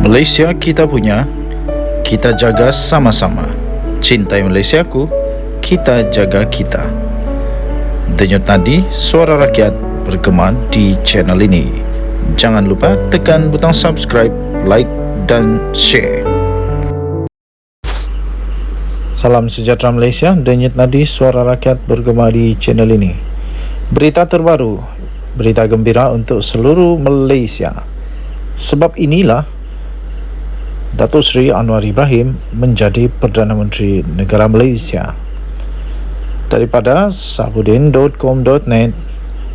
Malaysia kita punya, kita jaga sama-sama. Cintai Malaysiaku, kita jaga kita. Denyut nadi suara rakyat bergema di channel ini. Jangan lupa tekan butang subscribe, like dan share. Salam sejahtera Malaysia, denyut nadi suara rakyat bergema di channel ini. Berita terbaru, berita gembira untuk seluruh Malaysia. Sebab inilah Datuk Seri Anwar Ibrahim menjadi Perdana Menteri Negara Malaysia. Daripada sabudin.com.net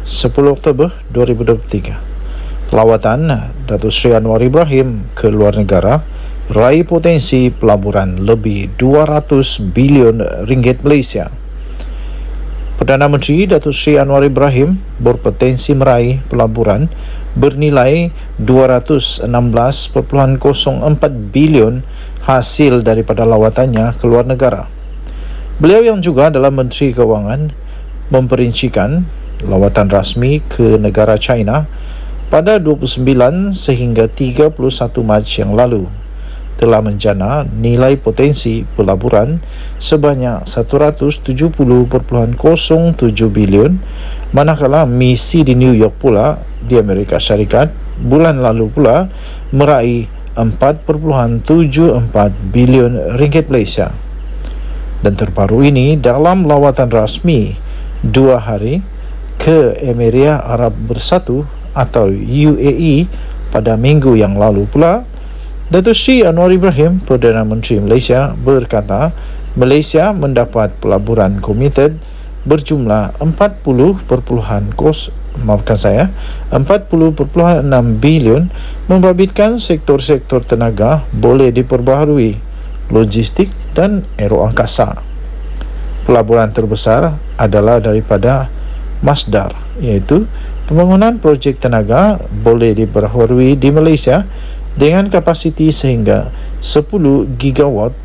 10 Oktober 2023. Lawatan Datuk Seri Anwar Ibrahim ke luar negara raih potensi pelaburan lebih 200 bilion ringgit Malaysia. Perdana Menteri Datuk Seri Anwar Ibrahim berpotensi meraih pelaburan bernilai 216.04 bilion hasil daripada lawatannya ke luar negara. Beliau yang juga adalah Menteri Kewangan memperincikan lawatan rasmi ke negara China pada 29 sehingga 31 Mac yang lalu telah menjana nilai potensi pelaburan sebanyak 170.07 bilion, manakala misi di New York pula di Amerika Syarikat bulan lalu pula meraih 4.74 bilion ringgit Malaysia. Dan terbaru ini dalam lawatan rasmi 2 hari ke Emirat Arab Bersatu atau UAE pada minggu yang lalu pula, Datuk Seri Anwar Ibrahim, Perdana Menteri Malaysia, berkata Malaysia mendapat pelaburan komited berjumlah 40.6 bilion membabitkan sektor-sektor tenaga boleh diperbaharui, logistik dan aeroangkasa. Pelaburan terbesar adalah daripada Masdar, iaitu pembangunan projek tenaga boleh diperbaharui di Malaysia dengan kapasiti sehingga 10 gigawatt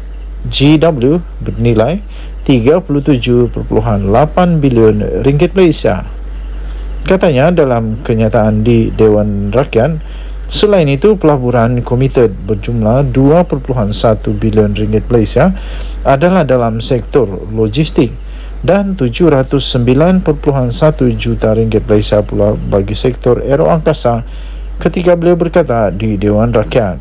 GW bernilai 37.8 bilion ringgit Malaysia. Katanya dalam kenyataan di Dewan Rakyat. Selain itu, pelaburan komited berjumlah 2.1 bilion ringgit Malaysia adalah dalam sektor logistik dan 709.1 juta ringgit Malaysia pula bagi sektor aeroangkasa. Ketika beliau berkata di Dewan Rakyat,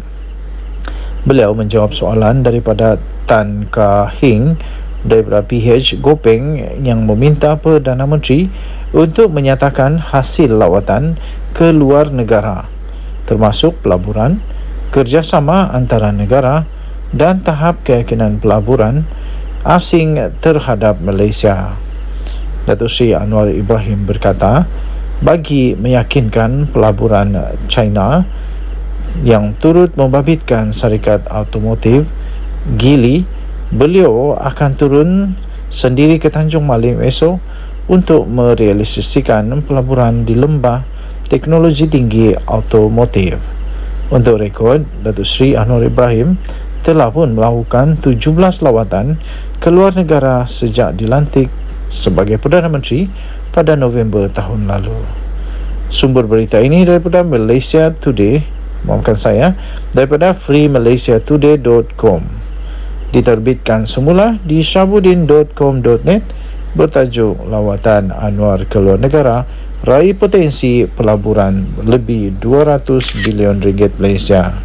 beliau menjawab soalan daripada Tan Kah Hing daripada PH Gopeng yang meminta Perdana Menteri untuk menyatakan hasil lawatan ke luar negara, termasuk pelaburan, kerjasama antara negara dan tahap keyakinan pelaburan asing terhadap Malaysia. Datuk Seri Anwar Ibrahim berkata, bagi meyakinkan pelaburan China yang turut membabitkan syarikat automotif Geely, beliau akan turun sendiri ke Tanjung Malim esok untuk merealisasikan pelaburan di lembah teknologi tinggi automotif. Untuk rekod, Datuk Seri Anwar Ibrahim telah pun melakukan 17 lawatan ke luar negara sejak dilantik sebagai Perdana Menteri pada November tahun lalu. Sumber berita ini daripada Malaysia Today, maafkan saya, daripada freemalaysiatoday.com. Diterbitkan semula di sabudin.com.net bertajuk Lawatan Anwar ke luar negara raih potensi pelaburan lebih 200 bilion ringgit Malaysia.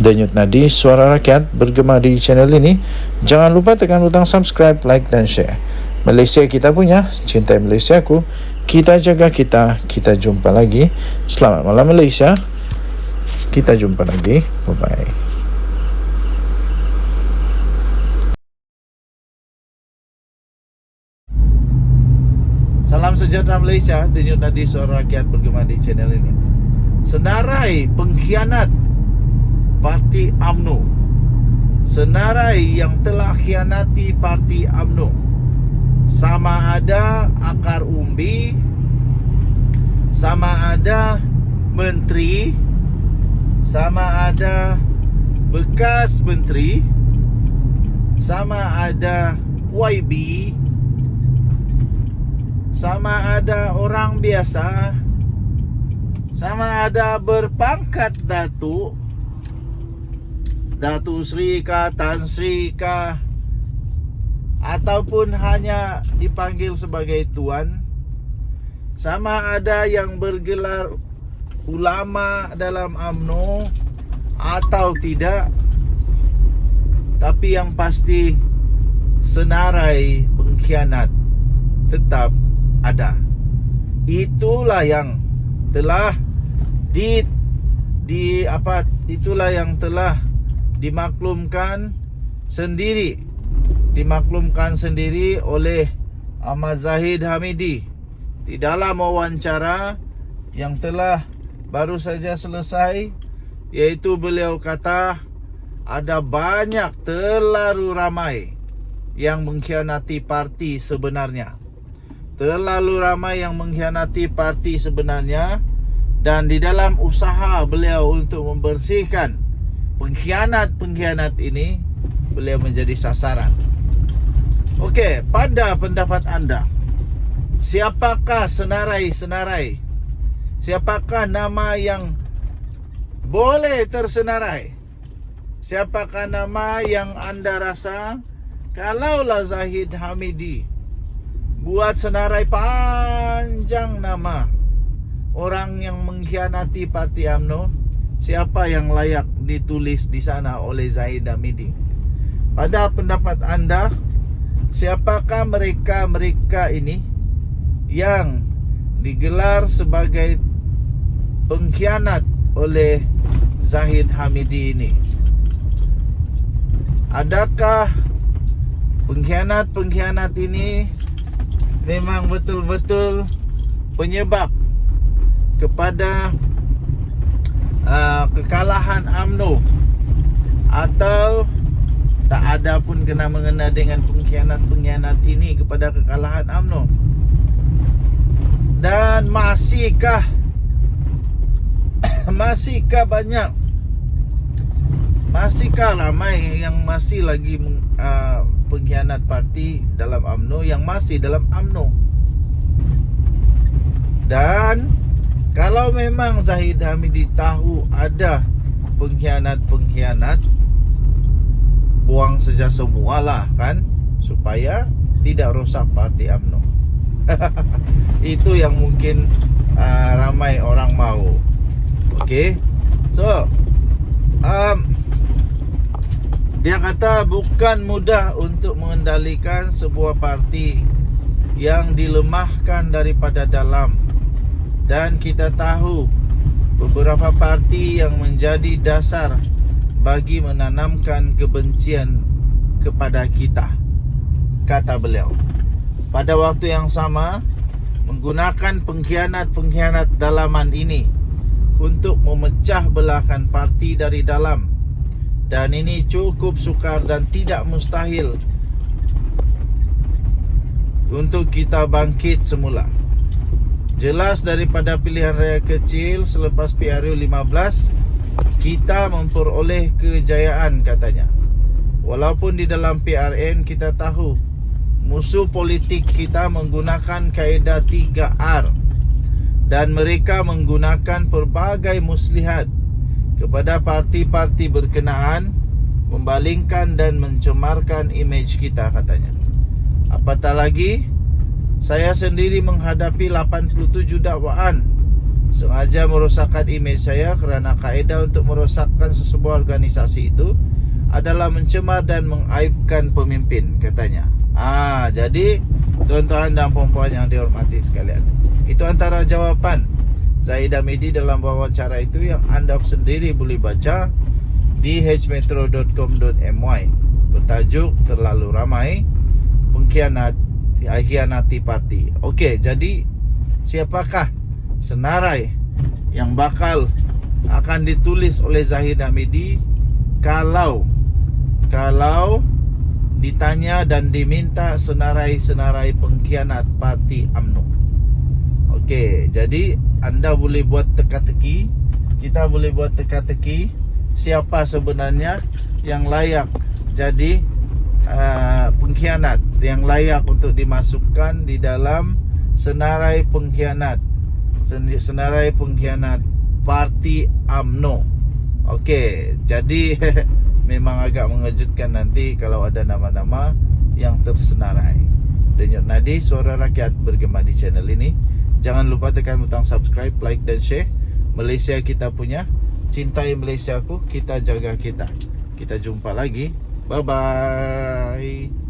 Denyut nadi suara rakyat bergema di channel ini. Jangan lupa tekan butang subscribe, like dan share. Malaysia kita punya, cintai Malaysiaku, kita jaga kita. Kita jumpa lagi. Selamat malam Malaysia. Kita jumpa lagi. Bye bye. Salam sejahtera Malaysia, denyut nadi suara rakyat bergema di channel ini. Senarai pengkhianat Parti UMNO, senarai yang telah khianati Parti UMNO, sama ada akar umbi, sama ada menteri, sama ada bekas menteri, sama ada YB, sama ada orang biasa, sama ada berpangkat datuk, Datuk Sri kah, Tan Sri kah, ataupun hanya dipanggil sebagai tuan, sama ada yang bergelar ulama dalam UMNO atau tidak, tapi yang pasti senarai pengkhianat tetap ada. Itulah yang telah itulah yang telah dimaklumkan sendiri oleh Ahmad Zahid Hamidi di dalam wawancara yang telah baru saja selesai, iaitu beliau kata ada banyak, terlalu ramai yang mengkhianati parti sebenarnya. Terlalu ramai yang mengkhianati parti sebenarnya, dan di dalam usaha beliau untuk membersihkan pengkhianat-pengkhianat ini, beliau menjadi sasaran. Okey, pada pendapat anda, siapakah senarai-senarai? Siapakah nama yang boleh tersenarai? Siapakah nama yang anda rasa kalaulah Zahid Hamidi buat senarai panjang nama orang yang mengkhianati parti UMNO, siapa yang layak ditulis di sana oleh Zahid Hamidi? Pada pendapat anda, siapakah mereka ini yang digelar sebagai pengkhianat oleh Zahid Hamidi ini? Adakah pengkhianat-pengkhianat ini memang betul-betul penyebab kepada kekalahan UMNO, atau tak ada pun kena-mengena dengan pengkhianat-pengkhianat ini kepada kekalahan UMNO? Dan masihkah ramai yang masih lagi pengkhianat parti dalam UMNO, yang masih dalam UMNO? Dan kalau memang Zahid Hamidi tahu ada pengkhianat-pengkhianat, buang saja semualah kan, supaya tidak rosak parti UMNO. Itu yang mungkin ramai orang mau. Okey. So dia kata bukan mudah untuk mengendalikan sebuah parti yang dilemahkan daripada dalam. Dan kita tahu beberapa parti yang menjadi dasar bagi menanamkan kebencian kepada kita, kata beliau. Pada waktu yang sama, menggunakan pengkhianat-pengkhianat dalaman ini untuk memecah belahkan parti dari dalam. Dan ini cukup sukar dan tidak mustahil untuk kita bangkit semula. Jelas daripada pilihan raya kecil selepas PRU 15, kita memperoleh kejayaan, katanya. Walaupun di dalam PRN kita tahu musuh politik kita menggunakan kaedah 3R, dan mereka menggunakan pelbagai muslihat kepada parti-parti berkenaan, membalingkan dan mencemarkan imej kita, katanya. Apatah lagi, saya sendiri menghadapi 87 dakwaan sengaja merosakkan imej saya kerana kaedah untuk merosakkan sesebuah organisasi itu adalah mencemar dan mengaibkan pemimpin, katanya. Jadi tuan-tuan dan puan-puan yang dihormati sekalian, itu antara jawapan Zahid Hamidi dalam wawancara itu yang anda sendiri boleh baca di hmetro.com.my bertajuk terlalu ramai pengkhianati parti. Okey, jadi siapakah senarai yang bakal akan ditulis oleh Zahid Hamidi kalau ditanya dan diminta senarai-senarai pengkhianat parti UMNO? Okey, jadi anda boleh buat teka-teki, kita boleh buat teka-teki siapa sebenarnya yang layak jadi pengkhianat, yang layak untuk dimasukkan di dalam senarai pengkhianat parti UMNO. Okey, jadi memang agak mengejutkan nanti kalau ada nama-nama yang tersenarai. Denyut nadi suara rakyat bergema di channel ini. Jangan lupa tekan butang subscribe, like dan share. Malaysia kita punya, cintai Malaysiaku, kita jaga kita. Kita jumpa lagi. Bye bye.